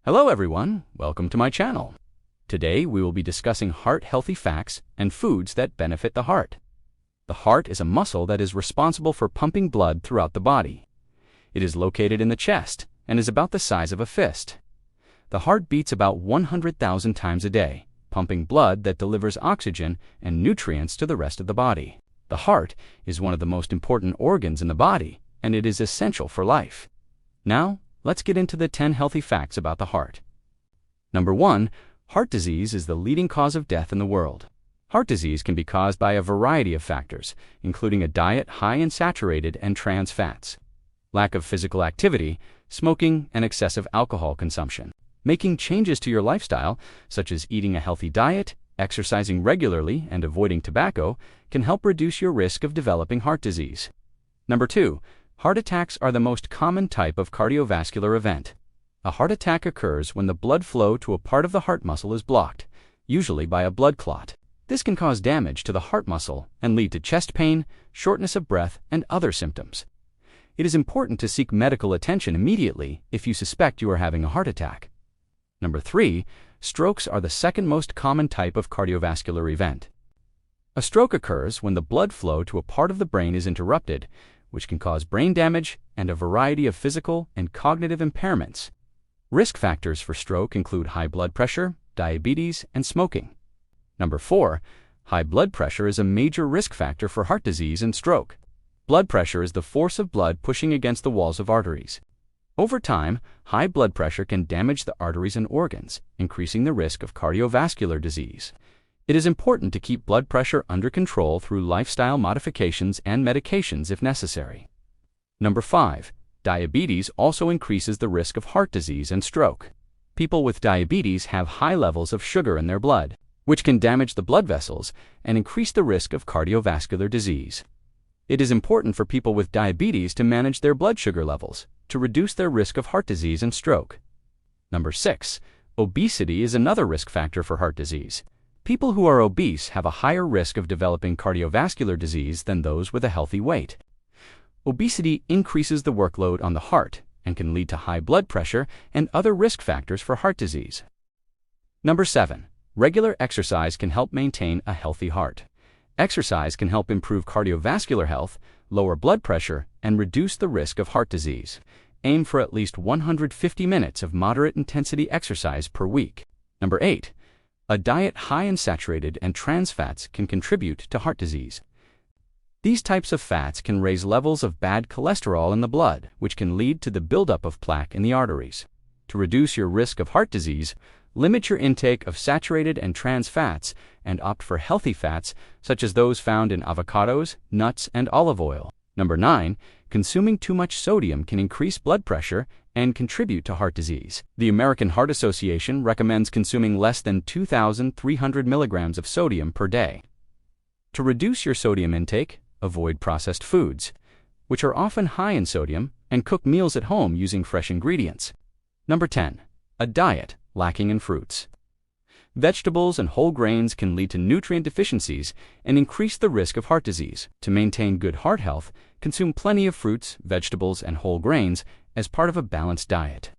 Hello everyone, welcome to my channel. Today we will be discussing heart-healthy facts and foods that benefit the heart. The heart is a muscle that is responsible for pumping blood throughout the body. It is located in the chest and is about the size of a fist. The heart beats about 100,000 times a day, pumping blood that delivers oxygen and nutrients to the rest of the body. The heart is one of the most important organs in the body, and it is essential for life. Now, let's get into the 10 healthy facts about the heart. Number 1. Heart disease is the leading cause of death in the world. Heart disease can be caused by a variety of factors, including a diet high in saturated and trans fats, lack of physical activity, smoking, and excessive alcohol consumption. Making changes to your lifestyle, such as eating a healthy diet, exercising regularly, and avoiding tobacco, can help reduce your risk of developing heart disease. Number 2. Heart attacks are the most common type of cardiovascular event. A heart attack occurs when the blood flow to a part of the heart muscle is blocked, usually by a blood clot. This can cause damage to the heart muscle and lead to chest pain, shortness of breath, and other symptoms. It is important to seek medical attention immediately if you suspect you are having a heart attack. Number 3. Strokes are the second most common type of cardiovascular event. A stroke occurs when the blood flow to a part of the brain is interrupted, which can cause brain damage and a variety of physical and cognitive impairments. Risk factors for stroke include high blood pressure, diabetes, and smoking. Number 4. High blood pressure is a major risk factor for heart disease and stroke. Blood pressure is the force of blood pushing against the walls of arteries. Over time, high blood pressure can damage the arteries and organs, increasing the risk of cardiovascular disease. It is important to keep blood pressure under control through lifestyle modifications and medications if necessary. Number 5. Diabetes also increases the risk of heart disease and stroke. People with diabetes have high levels of sugar in their blood, which can damage the blood vessels and increase the risk of cardiovascular disease. It is important for people with diabetes to manage their blood sugar levels to reduce their risk of heart disease and stroke. Number 6. Obesity is another risk factor for heart disease. People who are obese have a higher risk of developing cardiovascular disease than those with a healthy weight. Obesity increases the workload on the heart and can lead to high blood pressure and other risk factors for heart disease. Number 7. Regular exercise can help maintain a healthy heart. Exercise can help improve cardiovascular health, lower blood pressure, and reduce the risk of heart disease. Aim for at least 150 minutes of moderate intensity exercise per week. Number 8. A diet high in saturated and trans fats can contribute to heart disease. These types of fats can raise levels of bad cholesterol in the blood, which can lead to the buildup of plaque in the arteries. To reduce your risk of heart disease, limit your intake of saturated and trans fats and opt for healthy fats such as those found in avocados, nuts, and olive oil. Number 9. Consuming too much sodium can increase blood pressure and contribute to heart disease. The American Heart Association recommends consuming less than 2,300 milligrams of sodium per day. To reduce your sodium intake, avoid processed foods, which are often high in sodium, and cook meals at home using fresh ingredients. Number 10. A diet lacking in fruits. Vegetables and whole grains can lead to nutrient deficiencies and increase the risk of heart disease. To maintain good heart health, consume plenty of fruits, vegetables, and whole grains as part of a balanced diet.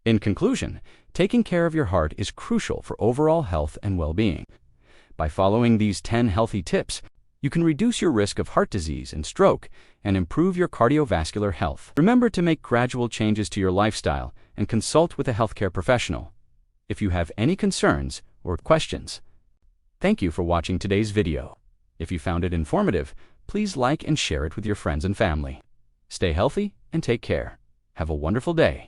In conclusion, taking care of your heart is crucial for overall health and well-being. By following these 10 healthy tips, you can reduce your risk of heart disease and stroke and improve your cardiovascular health. Remember to make gradual changes to your lifestyle and consult with a healthcare professional if you have any concerns or questions. Thank you for watching today's video. If you found it informative, please like and share it with your friends and family. Stay healthy and take care. Have a wonderful day.